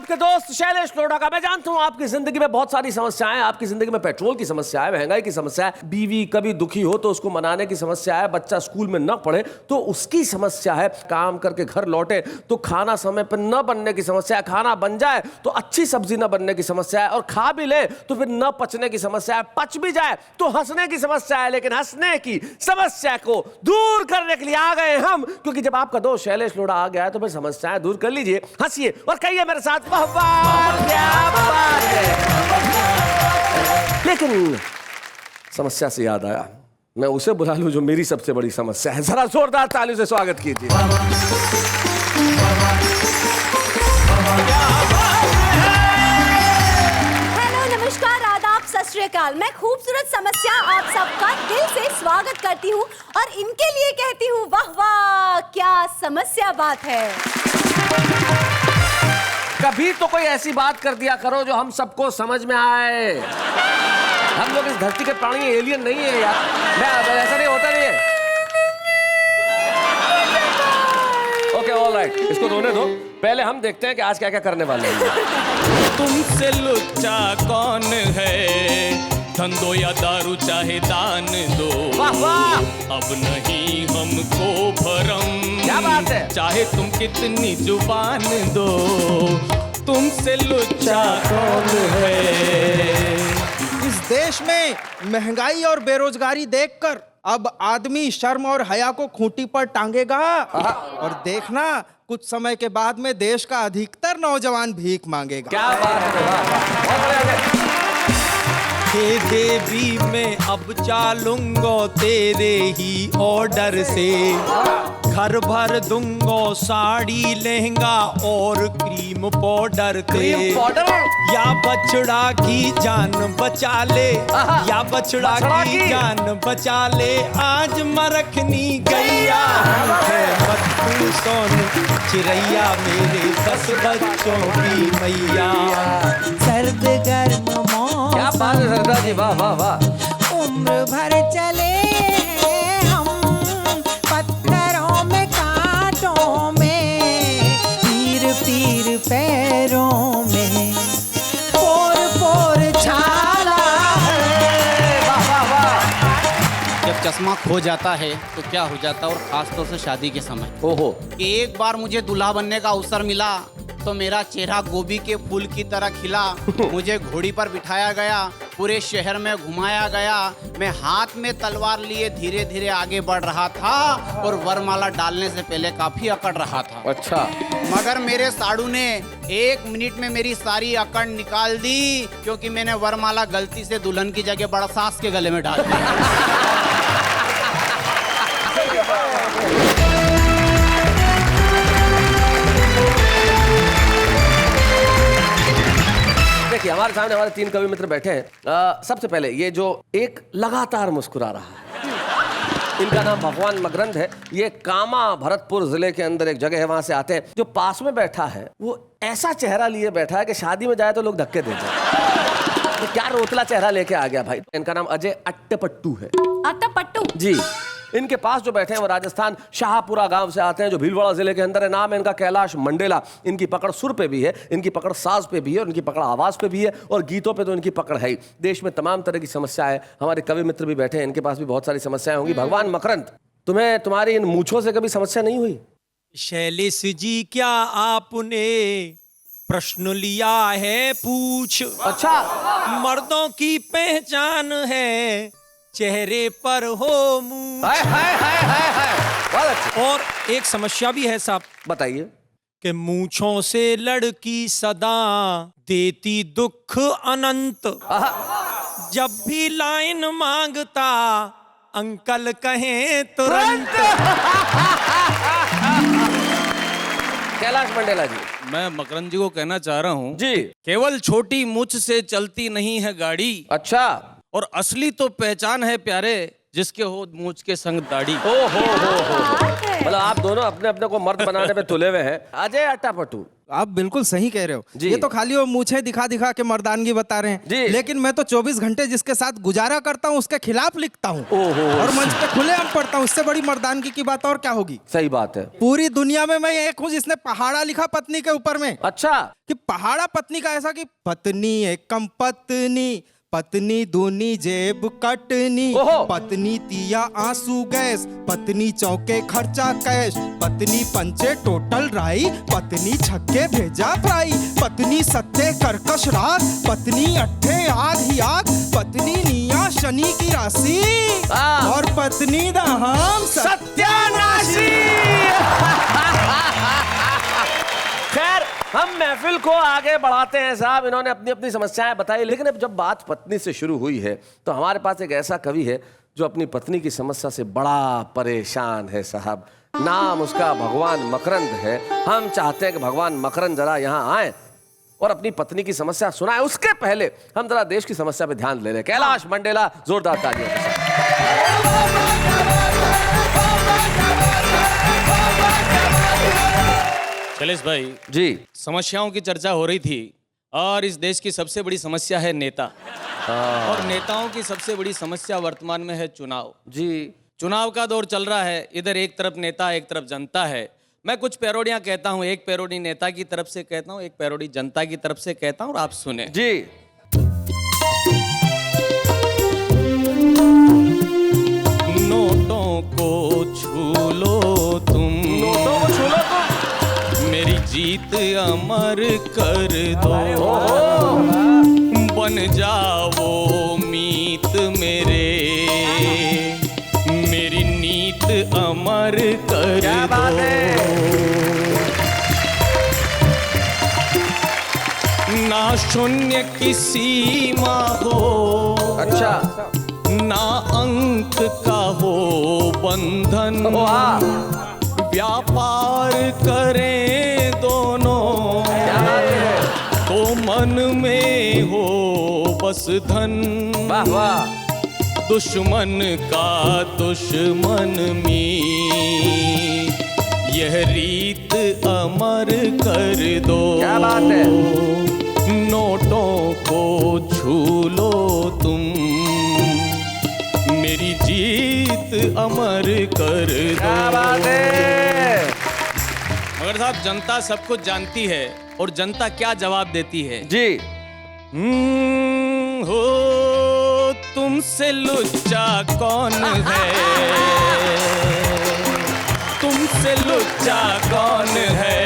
आपके दोस्त शैलेश लोढ़ा का। मैं जानता हूँ आपकी जिंदगी में बहुत सारी समस्याएं हैं। आपकी जिंदगी में पेट्रोल की समस्या है, महंगाई की समस्या है, बीवी कभी दुखी हो तो उसको मनाने की समस्या है, बच्चा स्कूल में न पढ़े तो उसकी समस्या है, काम करके घर लौटे तो खाना समय पर न बनने की समस्या है, खाना बन जाए तो अच्छी सब्जी न बनने की समस्या है, और खा भी ले तो फिर न पचने की समस्या है, पच भी जाए तो हंसने की समस्या है। लेकिन हंसने की समस्या को दूर करने के लिए आ गए हम, क्योंकि जब आपका दोस्त शैलेश लोढ़ा आ गया है तो फिर समस्याएं दूर कर लीजिए। हंसिए और कहिए मेरे साथ वाह वाह क्या बात है। लेकिन समस्या से याद आया, मैं उसे बुला लूं जो मेरी सबसे बड़ी समस्या है। जरा जोरदार तालियों से स्वागत कीजिए। हेलो, नमस्कार, आदाब, सत श्री अकाल। मैं खूबसूरत समस्या आप सबका दिल से स्वागत करती हूँ और इनके लिए कहती हूँ वाह वाह क्या समस्या बात है। कभी तो कोई ऐसी बात कर दिया करो जो हम सबको समझ में आए। हम लोग इस धरती के प्राणी एलियन नहीं है यार। ऐसा नहीं होता नहीं है। ओके ऑल राइट, इसको रोने दो। पहले हम देखते हैं कि आज क्या क्या करने वाले हैं। तुमसे लुच्चा कौन है, धन दो या दारू चाहे दान दो, वाह वाह अब नहीं हमको भरम, क्या बात है। चाहे तुम कितनी जुबान दो, तुमसे लुच्चा कौन है। इस देश में महंगाई और बेरोजगारी देखकर अब आदमी शर्म और हया को खूंटी पर टांगेगा और देखना कुछ समय के बाद में देश का अधिकतर नौजवान भीख मांगेगा। क्या बात है, वाह वाह बहुत बढ़िया। हे देवी मैं अब चालूंगा तेरे ही ऑर्डर से, घर भर दूंगा साड़ी लहंगा और क्रीम पाउडर ते, या बछड़ा की जान बचा ले, या बछड़ा की जान बचा ले, आज मरखनी गैया है मत तू सोन चिड़ैया मेरे 10 बच्चों की मैया। सर्द गर्म मौसम, क्या बात है सरदार जी, वाह वाह वाह। उम्र भर चले हम पत्थरों में कांटों में, पीर पीर पैरों में पोर पोर छाला है। वाह वाह वाह। जब चश्मा खो जाता है तो क्या हो जाता है, और खास तौर से शादी के समय। ओहो, एक बार मुझे दूल्हा बनने का अवसर मिला तो मेरा चेहरा गोभी के फूल की तरह खिला, मुझे घोड़ी पर बिठाया गया, पूरे शहर में घुमाया गया, मैं हाथ में तलवार लिए धीरे धीरे आगे बढ़ रहा था और वरमाला डालने से पहले काफी अकड़ रहा था। अच्छा। मगर मेरे साड़ू ने 1 मिनट में मेरी सारी अकड़ निकाल दी, क्योंकि मैंने वरमाला गलती से दुल्हन की जगह बड़ा सास के गले में डाल दी। देखिए हमारे सामने हमारे 3 कवि मित्र बैठे हैं। सबसे पहले ये जो एक लगातार मुस्कुरा रहा है, इनका नाम भगवान मकरंद है। ये कामा भरतपुर जिले के अंदर एक जगह है, वहां से आते हैं। जो पास में बैठा है वो ऐसा चेहरा लिए बैठा है कि शादी में जाए तो लोग धक्के देते हैं। तो क्या रोतला चेहरा लेके आ गया भाई। इनका नाम अजय अट्टपट्टू है। अट्टपट्टू जी। इनके पास जो बैठे हैं वो राजस्थान शाहपुरा गांव से आते हैं, जो भीलवाड़ा जिले के अंदर है। नाम है इनका कैलाश मंडेला। इनकी पकड़ सुर पे भी है, इनकी पकड़ साज पे भी है, और इनकी पकड़ आवाज पे भी है, और गीतों पे तो इनकी पकड़ है ही। देश में तमाम तरह की समस्या है। हमारे कवि मित्र भी बैठे हैं, इनके पास भी बहुत सारी समस्याएं होंगी। भगवान मकरंद, तुम्हें तुम्हारी इन मूछों से कभी समस्या नहीं हुई? शैलेश जी क्या आपने प्रश्न लिया है पूछ, अच्छा। मर्दों की पहचान है चेहरे पर हो मुंह। हाय हाय हाय हाय हाय, बहुत अच्छा। और एक समस्या भी है साहब, बताइए। कि मूंछों से लड़की सदा देती दुख अनंत, जब भी लाइन मांगता अंकल कहें तुरंत। कैलाश मंडेला जी। मैं मकरंद जी को कहना चाह रहा हूँ जी। केवल छोटी मूंछ से चलती नहीं है गाड़ी, अच्छा। और असली तो पहचान है प्यारे जिसके हो मूंछ के संग दाढ़ी। ओ हो। मतलब आप दोनों अपने अपने को मर्द बनाने पे तुले हुए हैं। अजय अट्टापट्टू, आप बिल्कुल सही कह रहे हो। जी। ये तो खाली वो मूछें दिखा दिखा के मर्दानगी बता रहे जी। हैं, लेकिन मैं तो 24 घंटे जिसके साथ गुजारा करता हूँ उसके खिलाफ लिखता हूँ और मंच पे खुलेआम पढ़ता हूँ। इससे बड़ी मर्दानगी की बात और क्या होगी। सही बात है। पूरी दुनिया में मैं एक हूँ जिसने पहाड़ा लिखा पत्नी के ऊपर में, अच्छा, कि पहाड़ा पत्नी का ऐसा कि पत्नी एकम पत्नी, पत्नी दूनी जेब कटनी, ओहो। पत्नी तिया आंसू गैस, पत्नी चौके खर्चा कैश, पत्नी पंचे टोटल राई, पत्नी छक्के भेजा फ्राई, पत्नी सत्ते कर्कश राग, पत्नी अट्ठे आग ही आग, पत्नी निया शनि की राशि और पत्नी दहाम सत्यानाशी। खैर, हम महफिल को आगे बढ़ाते हैं साहब। इन्होंने अपनी अपनी समस्याएं बताई, लेकिन अब जब बात पत्नी से शुरू हुई है तो हमारे पास एक ऐसा कवि है जो अपनी पत्नी की समस्या से बड़ा परेशान है साहब। नाम उसका भगवान मकरंद है। हम चाहते हैं कि भगवान मकरंद जरा यहाँ आए और अपनी पत्नी की समस्या सुनाए। उसके पहले हम जरा देश की समस्या पे ध्यान ले रहे हैं। कैलाश मंडेला, जोरदार तालियों के साथ। शैलेश भाई जी समस्याओं की चर्चा हो रही थी और इस देश की सबसे बड़ी समस्या है नेता। और नेताओं की सबसे बड़ी समस्या वर्तमान में है चुनाव। जी चुनाव का दौर चल रहा है, इधर एक तरफ नेता एक तरफ जनता है। मैं कुछ पैरोडियां कहता हूं, एक पैरोडी नेता की तरफ से कहता हूं, एक पैरोडी जनता की तरफ से कहता हूं और आप सुने। जी नोटों को छू लो तुम, नोटों को छू लो तुम, मेरी जीत अमर कर दो, बन जाओ मीत मेरे, मेरी नीत अमर कर क्या बात दो। ना शून्य की सीमा हो, अच्छा, ना अंक का हो बंधन, वाह, व्यापार करें दोनों, क्या बात है, तो मन में हो बस धन, वाह वाह, दुश्मन का दुश्मन मी, यह रीत अमर कर दो। क्या बात है, नोटों को छू लो तुम, मेरी जीत अमर कर दो। क्या बात है। मगर साहब जनता सब कुछ जानती है और जनता क्या जवाब देती है। जी हो तुमसे लुच्चा कौन है, तुमसे लुच्चा कौन है,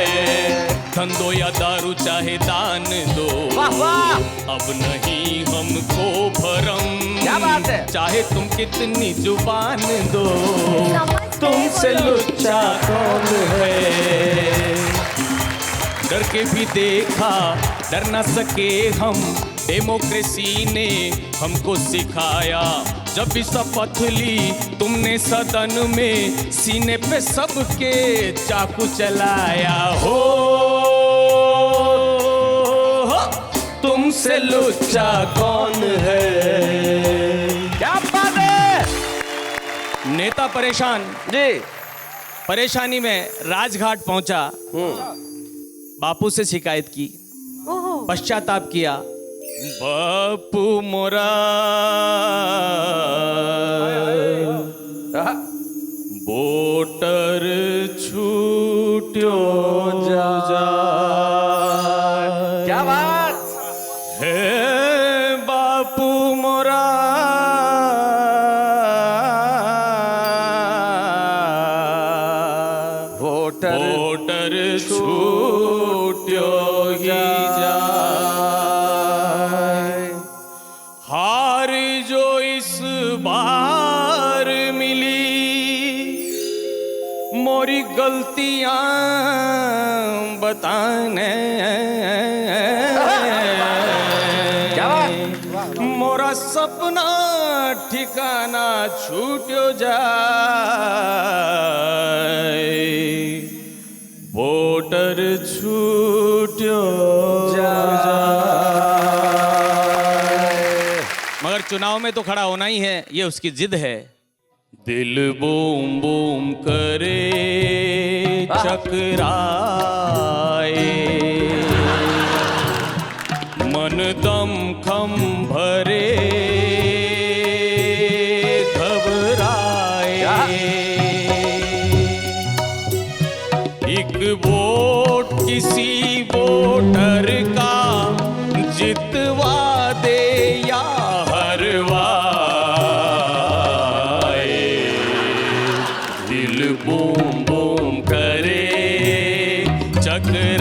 धन दो या दारू चाहे दान दो, वाह वाह, अब नहीं हमको भरम, क्या बात है, चाहे तुम कितनी जुबान दो, तुमसे लुच्चा कौन है। डर के भी देखा डर न सके हम, डेमोक्रेसी ने हमको सिखाया, जब भी शपथ ली तुमने सदन में, सीने पे सबके चाकू चलाया हो, तुमसे लुच्चा कौन है। क्या बात है। नेता परेशान, जी परेशानी में राजघाट पहुंचा, बापू से शिकायत की, पश्चाताप किया, बापू मोरा वोटर छूट्यो जा, क्या बात हे बापू मोरा वोटर छूट्यो ही जाए, हार जो इस बार मिली, मोरी गलतियां बताने, क्या मोरा सपना ठिकाना छूट्यो जाए, वोटर छूट्यो जाए। मगर चुनाव में तो खड़ा होना ही है, ये उसकी जिद है। दिल बूम बूम करे चकराए, जितवा दे या हरवाए, दिल बूम बूम करे चकराए।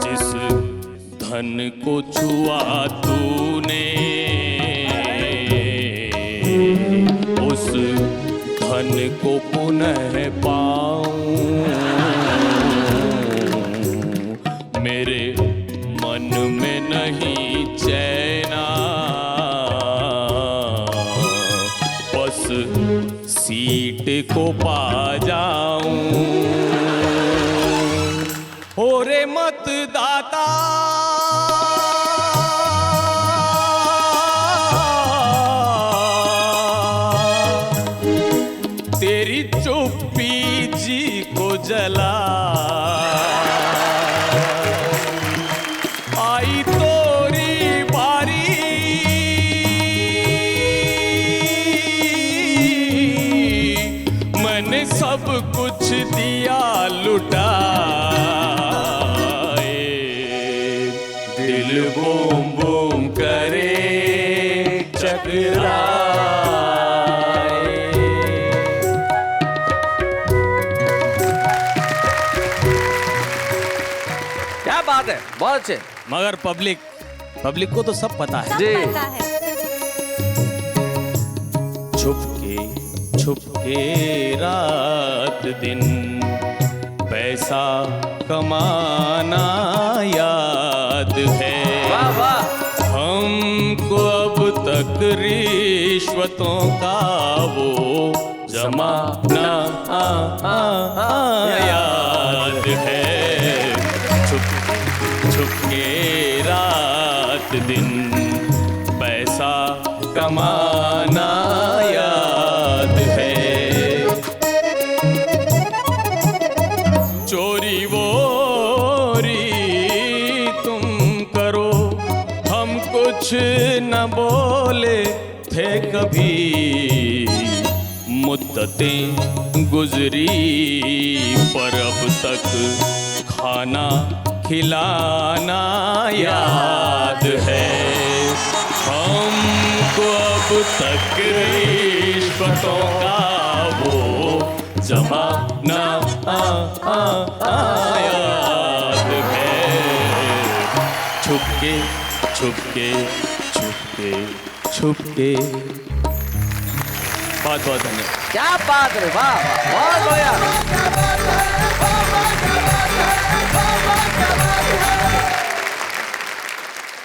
जिस धन को छुआ तूने, उस धन को पुनः पाऊं। मेरे मन में नहीं चैना, बस सीट को पा जाऊं। हो रे मतदाता, तेरी चुप्पी जी को जला, आई तोरी बारी, मैंने सब कुछ दिया लुटाए, दिल बूम बूम करे चकराए। क्या बात है, बहुत अच्छे। मगर पब्लिक को तो सब पता है। सब जी। पता है। छुपके रात दिन पैसा कमाना याद है। वाह वाह। हमको अब तक रिश्वतों का वो जमाना याद है। छुपके रात दिन पैसा कमाना याद है। चोरी वोरी तुम करो, हम कुछ न बोले थे कभी। मुद्दतें गुजरी पर अब तक खाना खिलाना याद है। हमको अब तक रिश्वतों का वो जमाना याद है। छुपके छुपके छुपके छुपके। बहुत बहुत धन्यवाद। क्या बात है, वाह बहुत बढ़िया।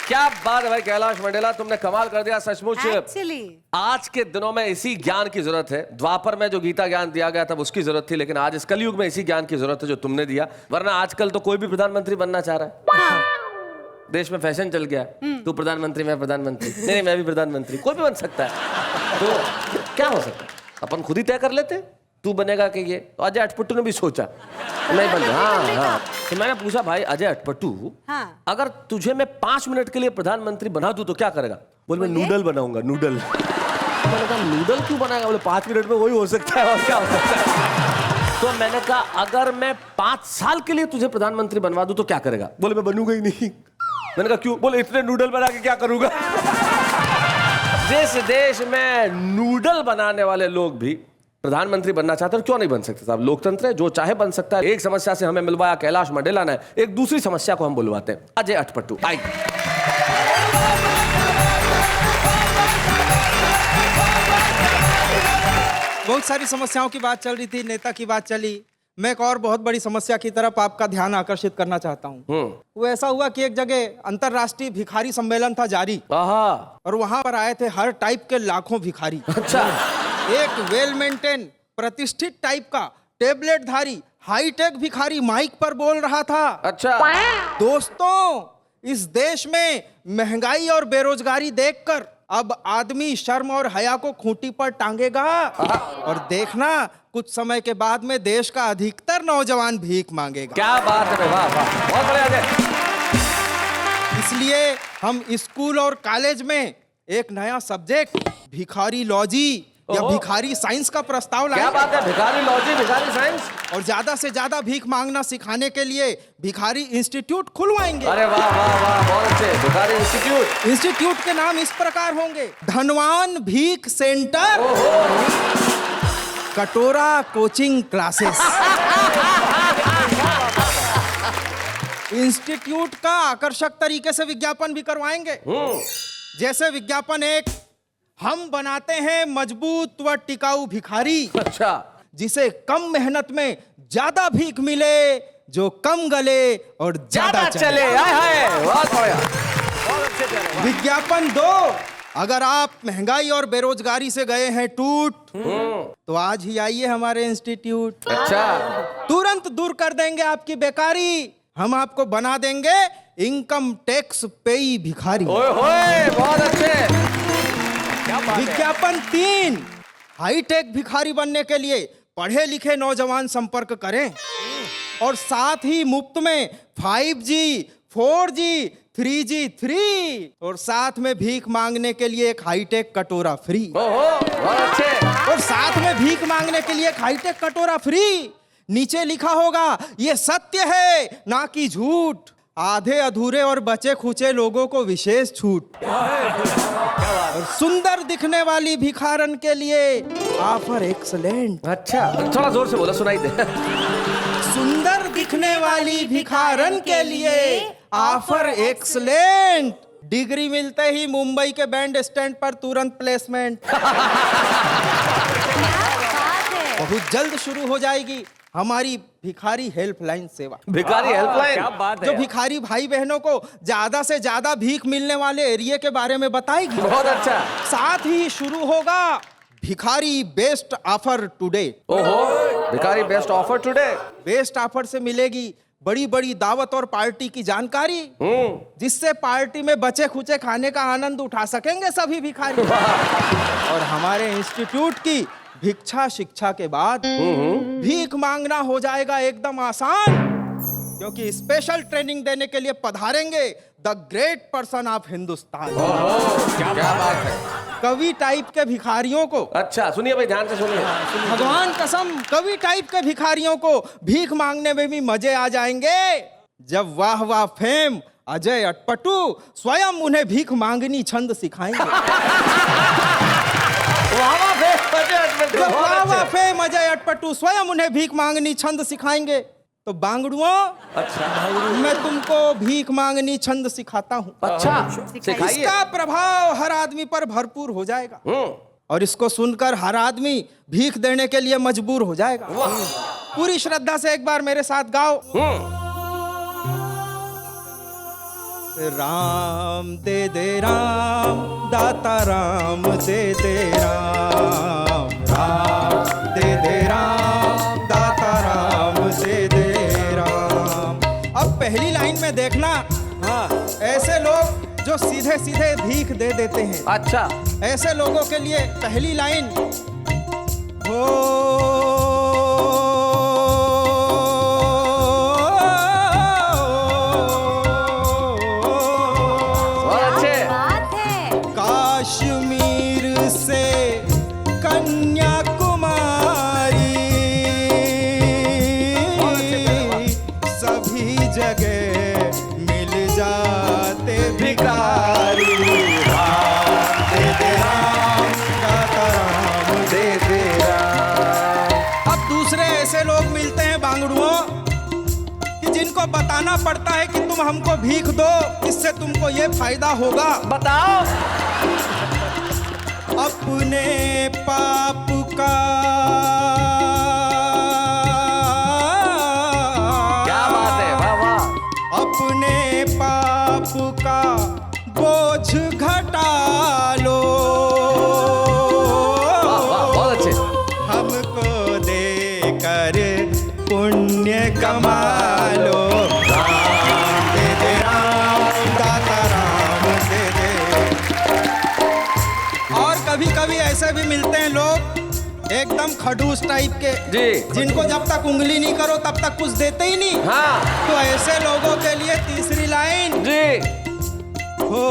क्या बात है भाई कैलाश मंडेला, तुमने कमाल कर दिया सचमुच। एक्चुअली आज के दिनों में इसी ज्ञान की जरूरत है। द्वापर में जो गीता ज्ञान दिया गया था उसकी जरूरत थी, लेकिन आज इस कलयुग में इसी ज्ञान की जरूरत है जो तुमने दिया। वरना आजकल तो कोई भी प्रधानमंत्री बनना चाह रहा है। देश में फैशन चल गया, तू प्रधानमंत्री मैं प्रधानमंत्री, नहीं मैं भी प्रधानमंत्री, कोई भी बन सकता है। तो क्या हो सकता है, अपन खुद ही तय कर लेते, तू बनेगा कि ये। तो अजय अटपट्टू ने भी सोचा नहीं बन। हाँ। तो मैंने पूछा भाई अजय अटपट्टू, हाँ। अगर तुझे मैं 5 मिनट के लिए प्रधानमंत्री बना दूं तो क्या करेगा? बोले मैं नूडल बनाऊंगा, नूडल। मैंने कहा नूडल क्यों बनाएगा? बोले 5 मिनट में वही हो सकता है और क्या हो सकता है। तो मैंने कहा अगर मैं 5 साल के लिए तुझे प्रधानमंत्री बनवा दूं तो क्या करेगा? बोले मैं बनूंगा ही नहीं। मैंने कहा क्यों? बोले इतने नूडल बना के क्या करूंगा। जिस देश में नूडल बनाने वाले लोग भी प्रधानमंत्री बनना चाहते हैं, क्यों नहीं बन सकते साहब? लोकतंत्र है, जो चाहे बन सकता है। एक समस्या से हमें मिलवाया कैलाश मंडेला ने, एक दूसरी समस्या को हम बुलवाते हैं अजय अटपट्टू। आई बहुत सारी समस्याओं की बात चल रही थी, नेता की बात चली। मैं एक और बहुत बड़ी समस्या की तरफ आपका ध्यान आकर्षित करना चाहता हूँ। वो ऐसा हुआ कि एक जगह अंतरराष्ट्रीय भिखारी सम्मेलन था जारी, आहा। और वहां पर आए थे हर टाइप के लाखों भिखारी। अच्छा। एक वेल मेंटेन प्रतिष्ठित टाइप का टेबलेटधारी हाईटेक भिखारी माइक पर बोल रहा था। अच्छा। दोस्तों, इस देश में महंगाई और बेरोजगारी देखकर अब आदमी शर्म और हया को खूंटी पर टांगेगा, और देखना कुछ समय के बाद में देश का अधिकतर नौजवान भीख मांगेगा। क्या बात है, वाह वाह, बहुत बढ़िया अजय। इसलिए हम स्कूल और कॉलेज में एक नया सब्जेक्ट भिखारी लॉजी या ओहो। भिखारी साइंस का प्रस्ताव क्या लाएंगे। बात है, भिखारी लॉजी, भिखारी साइंस। और ज्यादा से ज्यादा भीख मांगना सिखाने के लिए भिखारी इंस्टीट्यूट खुलवाएंगे। अरे वाह वाह वाह, बहुत अच्छे। भिखारी इंस्टीट्यूट। इंस्टीट्यूट के नाम इस प्रकार होंगे: धनवान भीख सेंटर, कटोरा कोचिंग क्लासेस। इंस्टीट्यूट का आकर्षक तरीके से विज्ञापन भी करवाएंगे। जैसे विज्ञापन एक: हम बनाते हैं मजबूत व टिकाऊ भिखारी, अच्छा। जिसे कम मेहनत में ज्यादा भीख मिले, जो कम गले और ज्यादा चले। हाय हाय, बहुत बढ़िया, बहुत अच्छे चले। विज्ञापन 2: अगर आप महंगाई और बेरोजगारी से गए हैं टूट, तो आज ही आइए हमारे इंस्टीट्यूट। अच्छा। तुरंत दूर कर देंगे आपकी बेकारी। हम आपको बना देंगे इनकम टैक्स पेई भिखारी। ओए होए, बहुत अच्छे। क्या बात है। विज्ञापन 3: हाईटेक भिखारी बनने के लिए पढ़े लिखे नौजवान संपर्क करें और साथ ही मुफ्त में 5G, 4G, 3G फ्री, और साथ में भीख मांगने के लिए एक हाईटेक कटोरा फ्री। ओहो, बहुत अच्छे। और साथ में भीख मांगने के लिए एक हाईटेक कटोरा फ्री। नीचे लिखा होगा: ये सत्य है ना कि झूठ, आधे अधूरे और बचे खुचे लोगों को विशेष छूट। और सुंदर दिखने वाली भिखारन के लिए ऑफर एक्सलेंट। अच्छा, थोड़ा जोर से बोला, सुनाई दे। सुंदर दिखने वाली भिखारन के लिए ऑफर एक्सलेंट। डिग्री मिलते ही मुंबई के बैंड स्टैंड पर तुरंत प्लेसमेंट। बहुत जल्द शुरू हो जाएगी हमारी भिखारी हेल्पलाइन सेवा। भिखारी हेल्पलाइन, क्या बात जो भिखारी भाई बहनों को ज्यादा से ज्यादा भीख मिलने वाले एरिया के बारे में बताएगी। बहुत अच्छा। साथ ही शुरू होगा भिखारी बेस्ट ऑफर टुडे। ओहो, भिखारी best offer today. Best offer से मिलेगी बड़ी बड़ी दावत और पार्टी की जानकारी, जिससे पार्टी में बचे खुचे खाने का आनंद उठा सकेंगे सभी भिखारी। और हमारे इंस्टीट्यूट की भिक्षा शिक्षा के बाद भीख मांगना हो जाएगा एकदम आसान, क्योंकि स्पेशल ट्रेनिंग देने के लिए पधारेंगे the great person of Hindustan. क्या बात है। कवि टाइप के भिखारियों को, अच्छा सुनिए भाई, ध्यान से सुनिए। भगवान कसम, कवि टाइप के भिखारियों को भीख मांगने में भी मजे आ जाएंगे, जब वाह वाह फेम अजय अटपटू स्वयं उन्हें भीख मांगनी छंद सिखाएंगे। जब वाह वाह फेम अजय अटपटू स्वयं उन्हें भीख मांगनी छंद सिखाएंगे, तो बांगड़ुओं, अच्छा, मैं तुमको भीख मांगनी छंद सिखाता हूँ। अच्छा, सिखाइए। इसका प्रभाव हर आदमी पर भरपूर हो जाएगा, और इसको सुनकर हर आदमी भीख देने के लिए मजबूर हो जाएगा। पूरी श्रद्धा से एक बार मेरे साथ गाओ। राम दे दे राम, दाता राम दे दे राम, राम दे दे राम, दाता राम दे दे राम। अब पहली लाइन में देखना, ऐसे लोग जो सीधे सीधे भीख दे देते हैं, अच्छा, ऐसे लोगों के लिए पहली लाइन हो कश्मीर से कन्याकुमारी, सभी जगह मिल जाते भिखारी। राम दे दे राम, दाता राम दे दे राम। अब दूसरे ऐसे लोग मिलते हैं बांगड़ुओं, कि जिनको बताना पड़ता है कि तुम हमको भीख दो, इससे तुमको ये फायदा होगा। बताओ। अपने पाप का क्या बात है, वाह वाह। अपने पाप का बोझ घटा लो, वाह वाह, बहुत अच्छे। हमको देकर पुण्य कमा लो। राम दे दे राम, दाता राम दे दे। और कभी कभी ऐसे भी मिलते हैं लोग एकदम खड़ूस टाइप के, जी, जिनको जब तक उंगली नहीं करो तब तक कुछ देते ही नहीं। हाँ, तो ऐसे लोगों के लिए तीसरी लाइन हो,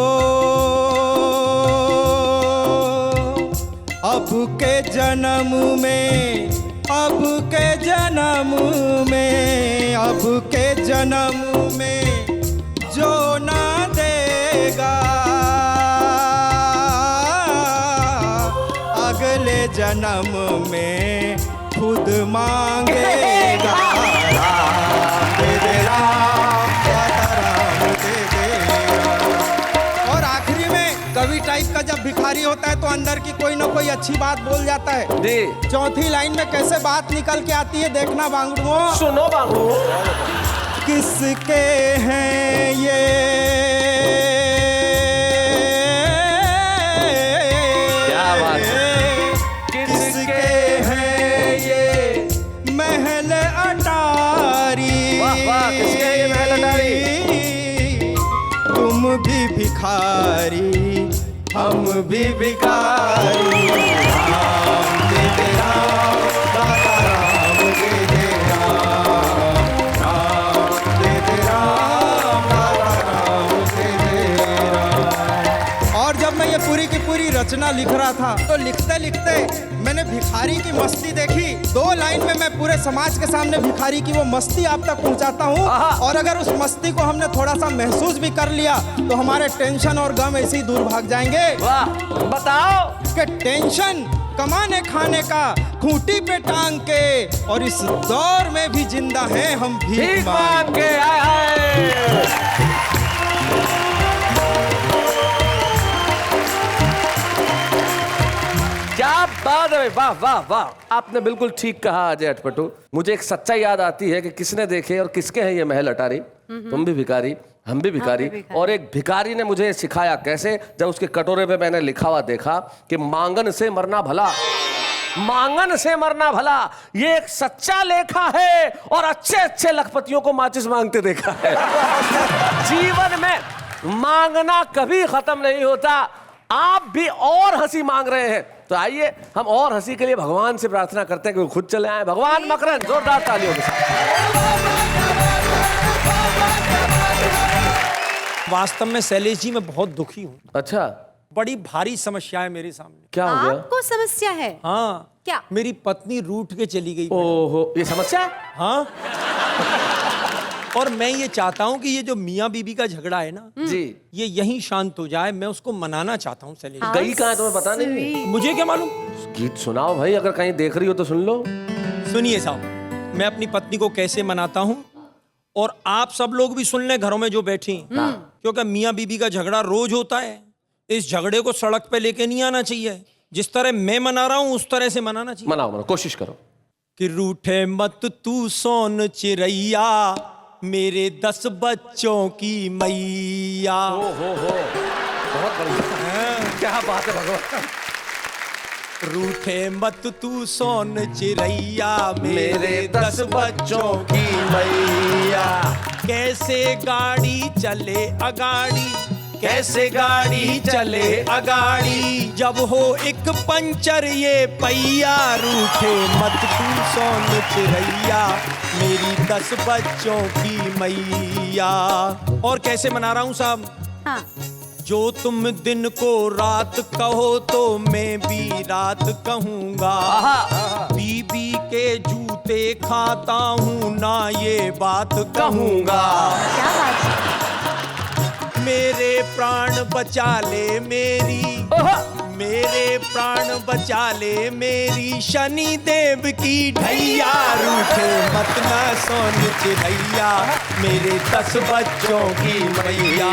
अब के जन्म में, अब के जन्म में, अब के जन्म में जो ना देगा अगले जन्म में खुद मांगेगा। राम दे दे राम, दाता राम दे दे राम। और आखिरी में कवि टाइप का जब भिखारी होता है तो अंदर की कोई ना कोई अच्छी बात बोल जाता है। जी चौथी लाइन में कैसे बात निकल के आती है देखना बांगड़ुओं। सुनो बाबू, किसके हैं ये क्या बात है? किसके हैं ये महल अटारी। वाह वाह, किसके हैं ये महल अटारी? तुम भी भिखारी, हम भी भिखारी। राम दे दे राम, दाता राम दे दे राम। राम दे दे राम, दाता राम दे दे राम। और जब मैं ये पूरी की पूरी रचना लिख रहा था तो लिखते लिखते मैंने भिखारी की मस्ती देखी। 2 लाइन में मैं पूरे समाज के सामने भिखारी की वो मस्ती आप तक पहुंचाता हूँ। और अगर उस मस्ती को हमने थोड़ा सा महसूस भी कर लिया तो हमारे टेंशन और गम ऐसे ही दूर भाग जाएंगे। वाह, बताओ। कि टेंशन कमाने खाने का खूंटी पे टांग के, और इस दौर में भी जिंदा हैं हम भीख ठीक मांग मांग के आए हाय। क्या बात है, वाह वाह वाह, आपने बिल्कुल ठीक कहा अजय अटपटू। मुझे एक सच्चाई याद आती है कि किसने देखे और किसके हैं ये महल अटारी। तुम भी भिखारी, हम भी भिखारी। और एक भिखारी ने मुझे सिखाया कैसे, जब उसके कटोरे पे मैंने लिखा हुआ देखा कि मांगन से मरना भला, मांगन से मरना भला। ये एक सच्चा लेखा है और अच्छे अच्छे लखपतियों को माचिस मांगते देखा है। जीवन में मांगना कभी खत्म नहीं होता। आप भी और हंसी मांग रहे हैं तो आइए हम और हंसी के लिए भगवान से प्रार्थना करते हैं कि वो खुद चले आए। भगवान मकरंद, जोरदार तालियों के साथ। वास्तव में शैलेश जी मैं बहुत दुखी हूँ। अच्छा, बड़ी भारी समस्या है मेरे सामने। क्या हो गया? आपको समस्या है? हाँ, क्या? मेरी पत्नी रूठ के चली गई। ओहो, ये समस्या है? हाँ, और मैं ये चाहता हूँ कि ये जो मियाँ बीबी का झगड़ा है ना जी, ये यहीं शांत हो जाए। मैं उसको मनाना चाहता हूँ शैलेश। गई कहाँ है तुम्हें पता नहीं? मुझे क्या मालूम। गीत सुनाओ भाई, अगर कहीं देख रही हो तो सुन लो। सुनिए साहब, मैं अपनी पत्नी को कैसे मनाता हूँ और आप सब लोग भी सुन लें घरों में जो बैठी हैं। क्योंकि मियाँ बीबी का झगड़ा रोज होता है। इस झगड़े को सड़क पे लेके नहीं आना चाहिए। जिस तरह मैं मना रहा हूँ उस तरह से मनाना चाहिए। मनाओ मनाओ, कोशिश करो। कि रूठे मत तू सोन चिरैया, मेरे 10 बच्चों की मैया। हो बहुत बढ़िया, क्या बात है भगवान। रूठे मत तू सोन चिरैया, मेरे 10 बच्चों की मैया। कैसे गाड़ी चले अगाड़ी, कैसे गाड़ी चले अगाड़ी, जब हो एक पंचर ये पहिया। रूठे मत तू सोन चिरैया, मेरी 10 बच्चों की मैया। और कैसे मना रहा हूँ साहब? हाँ। जो तुम दिन को रात कहो तो मैं भी रात कहूँगा। बीबी के जूते खाता हूँ ना ये बात कहूँगा। क्या बात है? मेरे प्राण बचा ले मेरी, मेरे प्राण बचा ले मेरी, शनि देव की ढैया। रूठे मत ना सोन चिरैया, मेरे 10 बच्चों की मैया।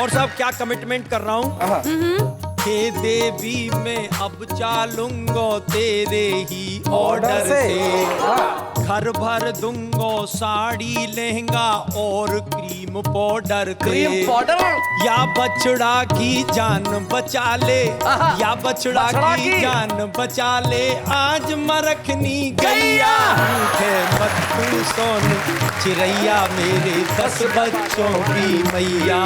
और सब क्या कमिटमेंट कर रहा हूँ? हे देवी मैं अब चालूंगा तेरे ही ऑर्डर से। घर भर दूंगा साड़ी लहंगा और क्रीम पाउडर। Cream powder? या बछड़ा की जान बचा ले, या बछड़ा की जान बचा ले, आज मरखनी गैया। रूठे मत तू सोन चिरैया, मेरे 10 बच्चों की मैया।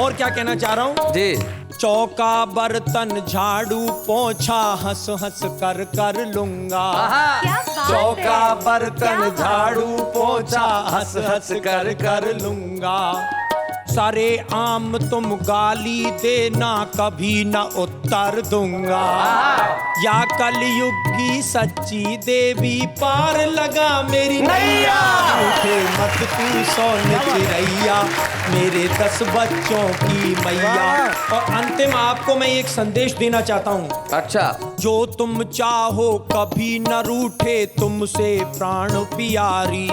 और क्या कहना चाह रहा हूँ जी? चौका बर्तन झाड़ू पोछा हंस हंस कर कर लूंगा। क्या बात है? चौका बर्तन क्या बात? झाड़ू पोछा हंस हंस कर कर लूंगा। सारे आम तुम गाली देना, कभी न उत्तर दूंगा। या कलयुग की सच्ची देवी पार लगा मेरी नैया। उठे मत तू सोन चिड़ैया, मेरे 10 बच्चों की मैया। और अंतिम आपको मैं एक संदेश देना चाहता हूँ। अच्छा। जो तुम चाहो कभी न रूठे तुमसे प्राण प्यारी,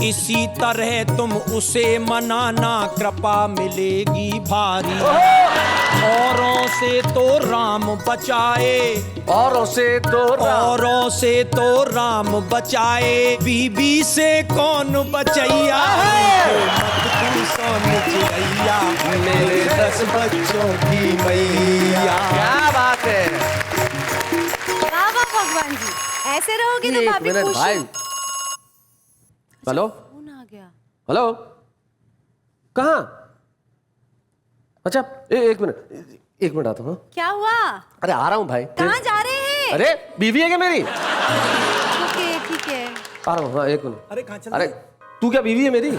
इसी तरह तुम उसे मनाना, कृपा मिलेगी भारी। औरों से तो राम बचाए, औरों से तो राम बचाए, बीबी से कौन बचैया। मत तू सोन चिड़ैया, मेरे 10 बच्चों की मैया। क्या बात है। वाह वाह भगवान जी, ऐसे रहोगे तो एक भाभी मिनट खुश भाई। हूँ। हेलो फोन आ गया। हेलो, कहाँ? अच्छा एक मिनट आता हूँ। क्या हुआ? अरे आ रहा हूँ भाई। कहाँ जा रहे हैं? अरे बीवी है क्या मेरी? ओके ठीक है। आ रहा हूँ, हाँ 1 मिनट। अरे कहाँ चल अरे तू क्या बीवी है मेरी?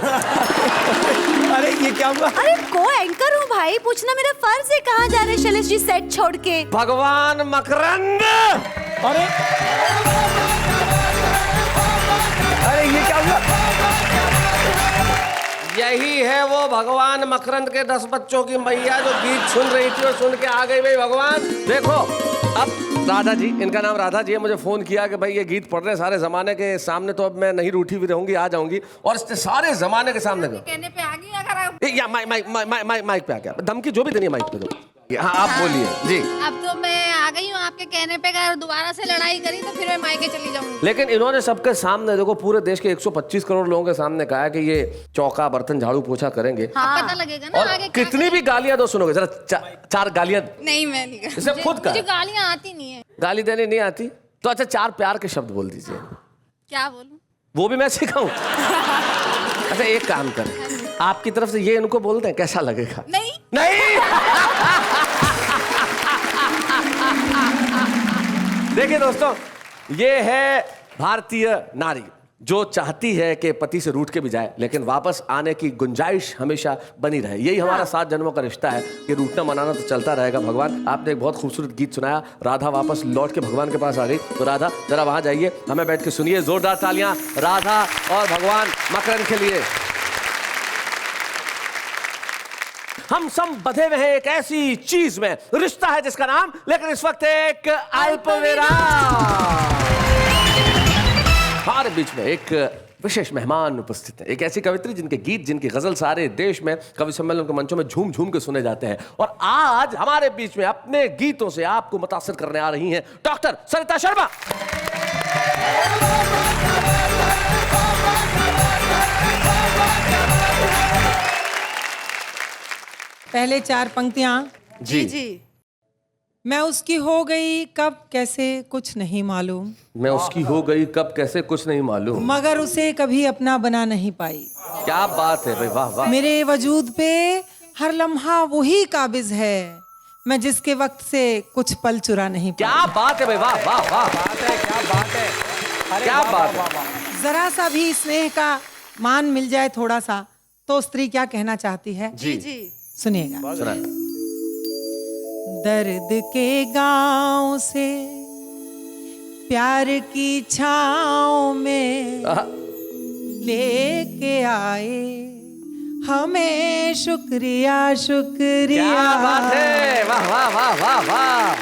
अरे ये क्या हुआ? अरे को एंकर हूँ भाई, पूछना मेरा फर्ज है। कहाँ जा रहे शैलेश जी सेट छोड़ के? भगवान मकरंद। अरे अरे ये क्या हुआ? यही है वो भगवान मकरंद के 10 बच्चों की मैया जो गीत सुन रही थी और सुन के आ गई। भाई भगवान देखो, अब राधा जी, इनका नाम राधा जी है, मुझे फोन किया कि भाई ये गीत पढ़ रहे हैं सारे जमाने के सामने, तो अब मैं नहीं रूठी हुई रहूंगी, आ जाऊंगी। और सारे जमाने के सामने कहने पे आ गई अगर आप। या माइक पे आ गया, धमकी जो भी देनी है माइक पे दो। हाँ आप बोलिए जी। अब तो मैं आ गई हूँ आपके कहने पे, अगर दोबारा से लड़ाई करी तो फिर मैं मायके चली जाऊंगी। लेकिन इन्होंने सबके सामने, देखो पूरे देश के 125 करोड़ लोगों के सामने कहा है कि ये चौका बर्तन झाड़ू पोछा करेंगे। हाँ। पता लगेगा ना और आगे क्या कितनी भी गालियां दो, सुनोगे जरा 4 गालियां। नहीं मैं नहीं इसे खुद का मुझे गालियाँ आती नहीं है। गाली देनी नहीं आती तो अच्छा 4 प्यार के शब्द बोल दीजिए। क्या बोलूं? वो भी मैं सिखाऊं? अच्छा एक काम कर, आपकी तरफ से ये इनको बोल दें, कैसा लगेगा? नहीं नहीं। देखिए दोस्तों, ये है भारतीय नारी जो चाहती है कि पति से रूठ के भी जाए लेकिन वापस आने की गुंजाइश हमेशा बनी रहे। यही हमारा 7 जन्मों का रिश्ता है कि रूठना मनाना तो चलता रहेगा। भगवान, आपने एक बहुत खूबसूरत गीत सुनाया, राधा वापस लौट के भगवान के पास आ गई। तो राधा जरा वहां जाइए, हमें बैठ के सुनिए। जोरदार तालियां राधा और भगवान मकरंद के लिए। हम सब बंधे हुए हैं एक ऐसी चीज में, रिश्ता है जिसका नाम, लेकिन इस वक्त एक अल्पविराम। हमारे बीच में एक विशेष मेहमान उपस्थित है, एक ऐसी कवित्री जिनके गीत, जिनकी गजल सारे देश में कवि सम्मेलन के मंचों में झूम झूम के सुने जाते हैं। और आज हमारे बीच में अपने गीतों से आपको मुतासिर करने आ रही हैं डॉक्टर सरिता शर्मा। पहले 4 पंक्तियां। जी जी। मैं उसकी हो गई कब कैसे कुछ नहीं मालूम, मैं उसकी हो गई कब कैसे कुछ नहीं मालूम, मगर उसे कभी अपना बना नहीं पाई। क्या बात है भाई, वाह वाह। मेरे वजूद पे हर लम्हा वही काबिज है, मैं जिसके वक्त से कुछ पल चुरा नहीं पाई। क्या बात है भाई, वाह वाह वाह। क्या बात है। अरे क्या वाह, बात वाह, है। वाह, वाह। जरा सा भी स्नेह का मान मिल जाए थोड़ा सा, तो स्त्री क्या कहना चाहती है, जी जी। सुनिएगा। सुना। दर्द के गांव से प्यार की छाँव में आहा, लेके आए हमें, शुक्रिया शुक्रिया। क्या बात है, वाह वाह वाह वाह वाह।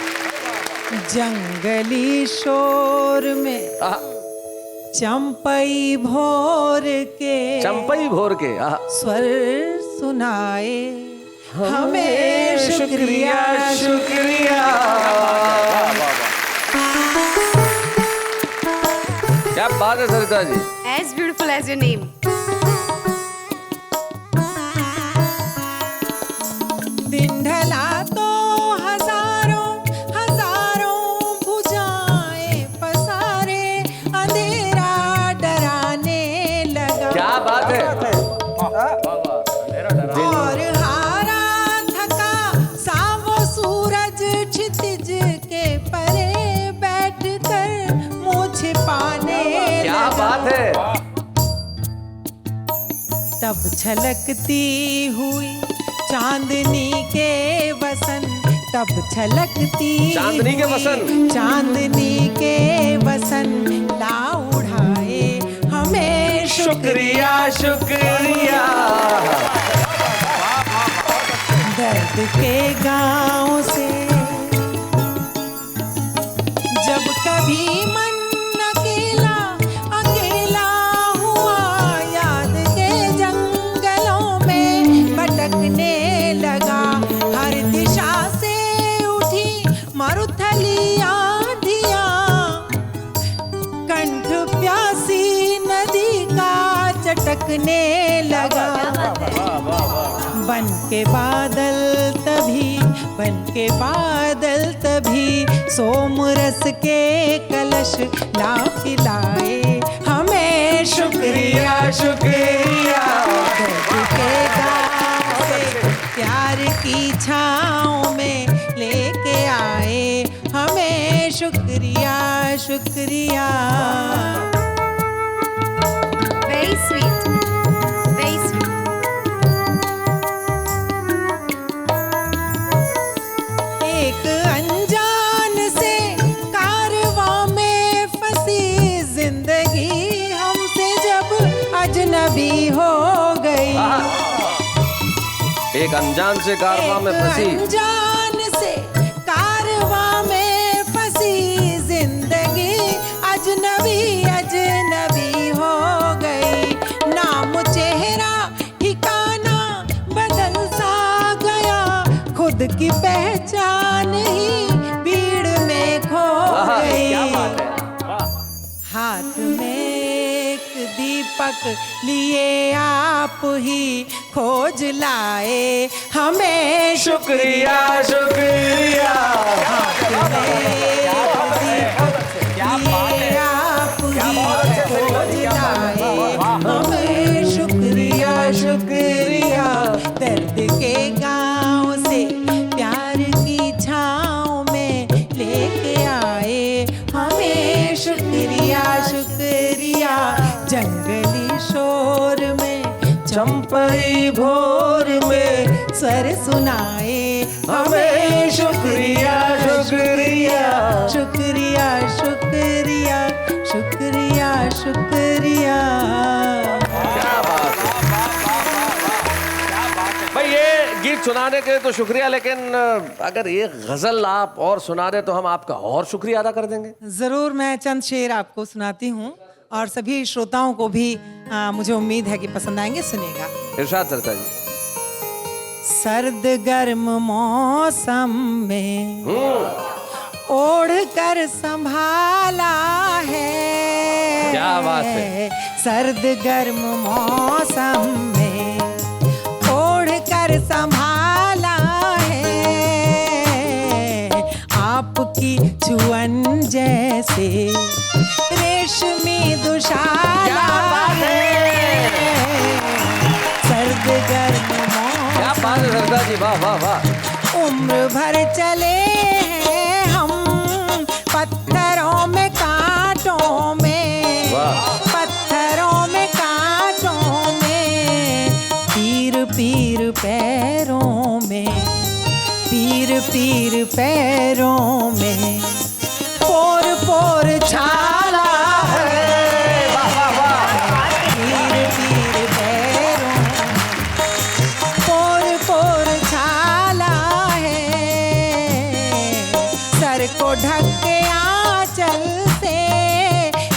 जंगली शोर में आहा, चंपई भोर के चंपई भोर के आहा, स्वर सुनाए हमें, शुक्रिया शुक्रिया। क्या बात है Sarita ji. As beautiful as your name. दिन ढला तो हजारों हजारों भुजाएं पसारे, अंधेरा डराने लगा। क्या बात है। और हारा थका सा वो सूरज क्षितिज के परे बैठकर मुझे पाने क्या लगा। बात है। तब छलकती हुई चांदनी के वसन, तब छलकती चांदनी के हुई वसन। चांदनी के वसन ला उड़ाए हमें शुक्रिया शुक्रिया। दर्द के गांव से जब कभी मन अकेला अकेला हुआ, याद के जंगलों में भटकने लगा, हर दिशा से उठी मरुथली आंधियां, कंठ प्यासी नदी का चटकने लगा। बन के बादल तभी, बन के बादल तभी सोमरस के कलश ला पिलाए हमें शुक्रिया शुक्रिया। दर्द के गाँव से प्यार की छाँव में लेके आए हमें शुक्रिया शुक्रिया। Very sweet, very sweet. एक अनजान से कारवां में फंसी जिंदगी हमसे जब अजनबी हो गई, एक अनजान से कारवां में फंसी, अनजान से कारवां में फंसी जिंदगी अजनबी अजनबी हो गई। नाम चेहरा ठिकाना बदल सा गया, खुद की पहचान ही भीड़ में खो गई। क्या बात है। हाथ में एक दीपक लिए आप ही खोज लाए हमें शुक्रिया शुक्रिया। हाथ में एक दीपक लिए आप ही खोज लाए हमें शुक्रिया शुक्रिया। दर्द के गाँव से प्यार की छाँव में लेके आए हमें शुक्रिया शुक्रिया। जंगली शोर में चंपई भोर में स्वर सुनाए हमें शुक्रिया शुक्रिया शुक्रिया शुक्रिया शुक्रिया शुक्रिया। भाई ये गीत सुनाने के लिए तो शुक्रिया, लेकिन अगर ये गजल आप और सुना दे तो हम आपका और शुक्रिया अदा कर देंगे। जरूर, मैं चंद शेर आपको सुनाती हूँ और सभी श्रोताओं को भी मुझे उम्मीद है कि पसंद आएंगे। सुनिएगा। इरशाद सरता जी। सर्द गर्म मौसम में ओढ़ कर संभाला है, क्या बात है। सर्द गर्म मौसम में ओढ़ कर संभाला है, आपकी छुअन जैसे रेशमी दुशाला है। सर्द गर्म क्या बात है सरदार जी, वाह वाह वाह। उम्र भर चले हैं हम पत्थरों में कांटों में, पत्थरों में कांटों में, पीर पीर पैरों में, पीर पीर पैरों में, पोर पोर छाला है। पीर पीर पैरों पोर पोर छाला है, सर को ढक के आंचल से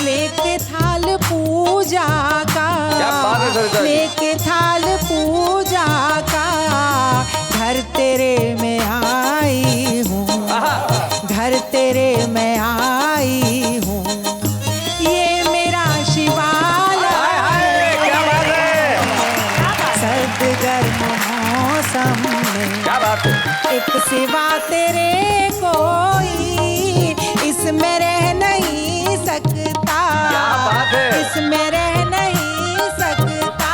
लेके थाल पूजा का, क्या बात है सरदार जी। लेके थाल पूजा का, घर तेरे में आई हूँ, घर तेरे में आई हूँ, ये मेरा शिवाला है। क्या बात है। सर्द गर्म मौसम में क्या बात है। एक सिवा तेरे कोई इसमें रह नहीं सकता, क्या बात है। इसमें रह नहीं सकता।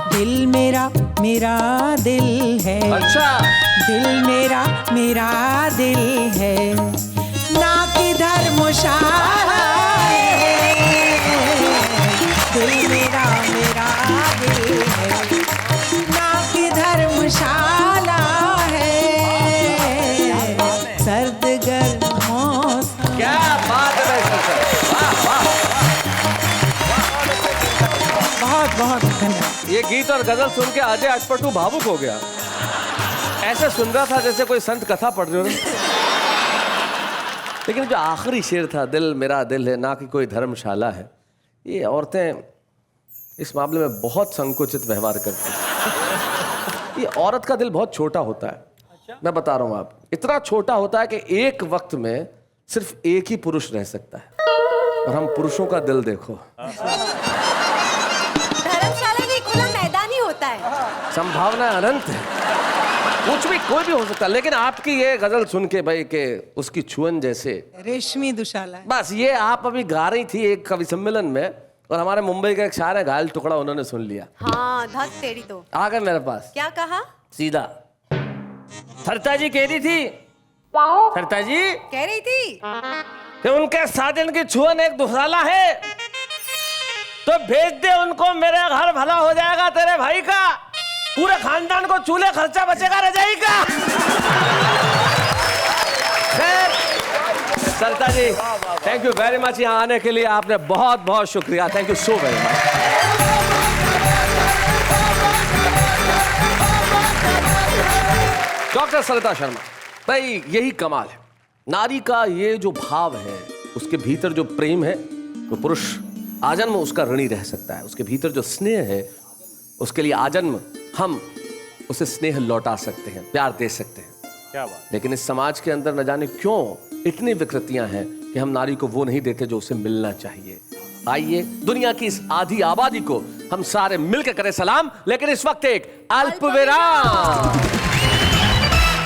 दिल मेरा मेरा दिल है, अच्छा। दिल मेरा मेरा दिल है, ना कि धर्मशाला है। दिल मेरा मेरा दिल बहुत धन्यवाद। ये गीत और गजल सुन के अजय अटपटू भावुक हो गया। ऐसे सुन रहा था जैसे कोई संत कथा पढ़ रहे हो। लेकिन जो आखिरी शेर था, दिल मेरा दिल है ना कि कोई धर्मशाला है, ये औरतें इस मामले में बहुत संकुचित व्यवहार करती हैं। ये औरत का दिल बहुत छोटा होता है। मैं बता रहा हूँ आप, इतना छोटा होता है कि एक वक्त में सिर्फ एक ही पुरुष रह सकता है, और हम पुरुषों का दिल देखो। धर्मशाला भी खुला मैदान ही होता है। संभावना अनंत है, कुछ भी कोई भी हो सकता है। लेकिन आपकी ये गजल सुन के भाई के उसकी छुअन जैसे रेशमी दुशाला है। बस ये आप अभी गा रही थी एक कवि सम्मेलन में, और हमारे मुंबई का एक शायर है घायल टुकड़ा, उन्होंने सुन लिया। हाँ धक तेरी तो। आ गए मेरे पास क्या कहा? सीधा। सरता जी कह रही थी, सरता जी कह रही थी कि उनके साजन की छुअन एक दुशाला है, तो भेज दे उनको, मेरे घर भला हो जाएगा तेरे भाई का, पूरे खानदान को चूल्हे खर्चा बचेगा रजाई का। Sarita ji thank you very much यहाँ आने के लिए, आपने बहुत बहुत शुक्रिया, thank you so very much. Doctor Sarita Sharma भाई, यही कमाल है नारी का, ये जो भाव है उसके भीतर जो प्रेम है, तो पुरुष आजन्म उसका ऋणी रह सकता है। उसके भीतर जो स्नेह है, उसके लिए आजन्म हम उसे स्नेह लौटा सकते हैं, प्यार दे सकते हैं। क्या बात। लेकिन इस समाज के अंदर न जाने क्यों इतनी विकृतियां हैं कि हम नारी को वो नहीं देते जो उसे मिलना चाहिए। आइए दुनिया की इस आधी आबादी को हम सारे मिलकर करें सलाम। लेकिन इस वक्त एक अल्प विराम।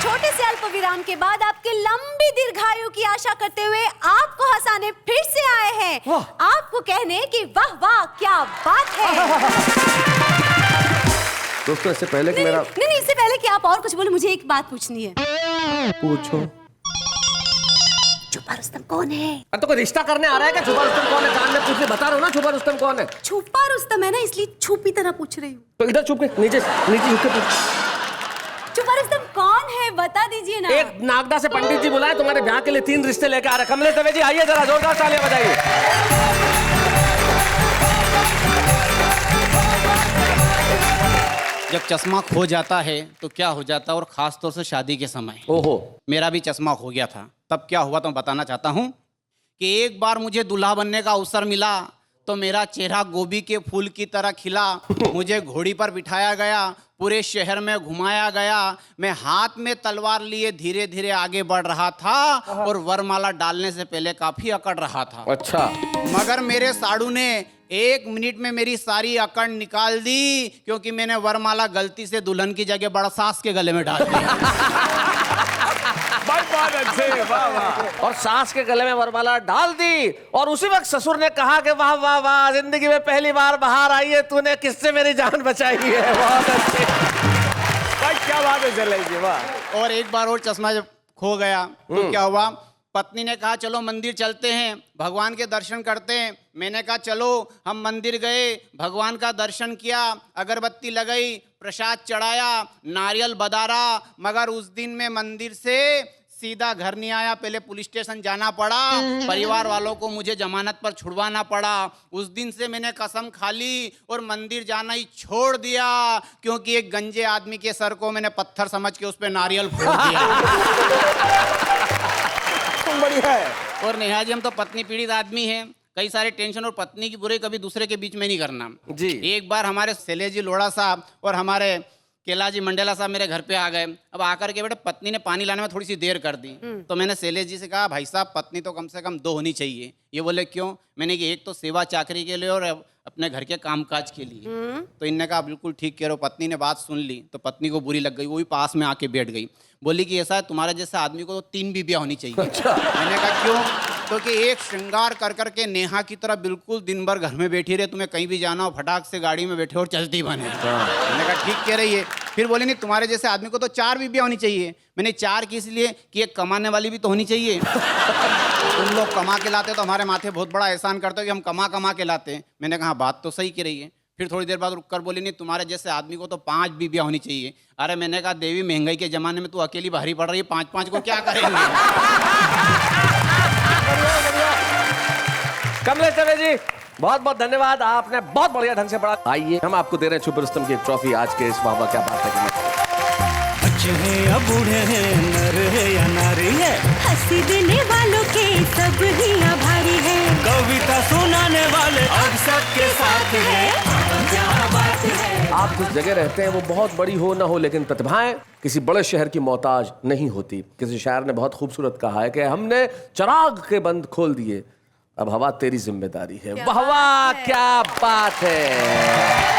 छोटे से अल्प विराम के बाद आपके लंबी दीर्घायु की आशा करते हुए आपको हंसाने फिर से आए हैं, आपको कहने कि वाह वाह क्या बात है। दोस्तों इससे पहले कि मेरा नहीं, इससे पहले कि आप और कुछ बोले, मुझे एक बात पूछनी है। पूछो। छुपा रुस्तम कौन है? अब तो कोई रिश्ता करने आ रहा है क्या? छुपा रुस्तम कौन है? कान में पूछने बता रहा हूँ ना, छुपा रुस्तम कौन है। छुपा रुस्तम है ना, इसलिए छुपी तरह पूछ रही हूँ। तो इधर छुप के नीचे नीचे झुक के पूछ। छुपा रुस्तम कौन है बता दीजिए ना। एक नागदा से पंडित जी बुलाए, तुम्हारे ब्याह के लिए 3 रिश्ते लेके आ रहे। कमले दवे जी आइए, जरा जोरदार तालियां बजाइए। जब चश्मा खो जाता है तो क्या हो जाता है, और खास तौर से शादी के समय। ओहो, मेरा भी चश्मा खो गया था। तब क्या हुआ तो बताना चाहता हूँ कि एक बार मुझे दूल्हा बनने का अवसर मिला, तो मेरा चेहरा गोभी के फूल की तरह खिला। मुझे घोड़ी पर बिठाया गया, पूरे शहर में घुमाया गया। मैं हाथ में तलवार लिए धीरे धीरे आगे बढ़ रहा था, और वरमाला डालने से पहले काफी अकड़ रहा था। अच्छा। मगर मेरे साड़ू ने 1 मिनट में मेरी सारी अकड़ निकाल दी, क्योंकि मैंने वरमाला गलती से दुल्हन की जगह बड़ा सास के गले में डाल दी। बहुत अच्छे, वाह वाह। और सास के गले में वरमाला डाल दी, और उसी वक्त ससुर ने कहा कि वाह वाह वाह, जिंदगी में पहली बार बाहर आई है तूने, किससे मेरी जान बचाई है। बहुत अच्छे, क्या बात है चले जी, वाह। और एक बार और चश्मा जब खो गया तो क्या हुआ, पत्नी ने कहा चलो मंदिर चलते हैं, भगवान के दर्शन करते हैं। मैंने कहा चलो। हम मंदिर गए, भगवान का दर्शन किया, अगरबत्ती लगाई, प्रसाद चढ़ाया, नारियल बदारा। मगर उस दिन मैं मंदिर से सीधा घर नहीं आया, पहले पुलिस स्टेशन जाना पड़ा। परिवार वालों को मुझे जमानत पर छुड़वाना पड़ा। उस दिन से मैंने कसम खा ली और मंदिर जाना ही छोड़ दिया, क्योंकि एक गंजे आदमी के सर को मैंने पत्थर समझ के उस पर नारियल फोड़ दिया। बढ़िया है। और नेहा जी, हम तो पत्नी पीड़ित आदमी हैं, कई सारे टेंशन, और पत्नी की बुराई कभी दूसरे के बीच में नहीं करना जी। एक बार हमारे शैलेश जी लोढ़ा साहब और हमारे केला जी मंडेला साहब मेरे घर पे आ गए। अब आकर के बेटे पत्नी ने पानी लाने में थोड़ी सी देर कर दी, तो मैंने शैलेश जी से कहा भाई साहब पत्नी तो कम से कम 2 होनी चाहिए। ये बोले क्यों? मैंने कि एक तो सेवा चाकरी के लिए और अपने घर के कामकाज के लिए। तो इनने कहा बिल्कुल ठीक कह रहे हो। पत्नी ने बात सुन ली तो पत्नी को बुरी लग गई, वो भी पास में आके बैठ गई। बोली कि ऐसा है तुम्हारे जैसे आदमी को तो 3 बीबियां होनी चाहिए। अच्छा। मैंने कहा क्यों? क्योंकि एक श्रृंगार कर करके नेहा की तरह बिल्कुल दिन भर घर में बैठी रहे, तुम्हें कहीं भी जाना हो फटाक से गाड़ी में बैठे और चलती बने। मैंने कहा ठीक कह रही है। फिर बोले नहीं तुम्हारे जैसे आदमी को तो 4 बीबियां होनी चाहिए। मैंने 4 की इसलिए कि एक कमाने वाली भी तो होनी चाहिए। तुम लोग कमा के लाते तो हमारे माथे बहुत बड़ा एहसान करते हो कि हम कमा के लाते हैं। मैंने कहा बात तो सही कह रही है। फिर थोड़ी देर बाद रुक कर बोली नहीं तुम्हारे जैसे आदमी को तो 5 बीबियां होनी चाहिए। अरे मैंने कहा देवी महंगाई के जमाने में तू अकेली भारी पड़ रही है, 5-5 को क्या करेंगे? कमले दवे जी बहुत बहुत धन्यवाद, आपने बहुत बढ़िया ढंग से पढ़ा। आइए हम आपको दे रहे हैं छुपे रुस्तम की एक ट्रॉफी आज के इस वाह वाह क्या बात है के। बच्चे हैं या बूढ़े हैं, नर है या नारी है, हंसी देने वालों के सब ही आभारी है, कविता सुनाने वाले अब सबके साथ हैं। क्या बात है। आप जिस जगह रहते हैं वो बहुत बड़ी हो ना हो, लेकिन प्रतिभाएं किसी बड़े शहर की मोहताज नहीं होती। किसी शायर ने बहुत खूबसूरत कहा है कि हमने चिराग के बंद खोल दिए, अब हवा तेरी जिम्मेदारी है। वाह वाह क्या बात है।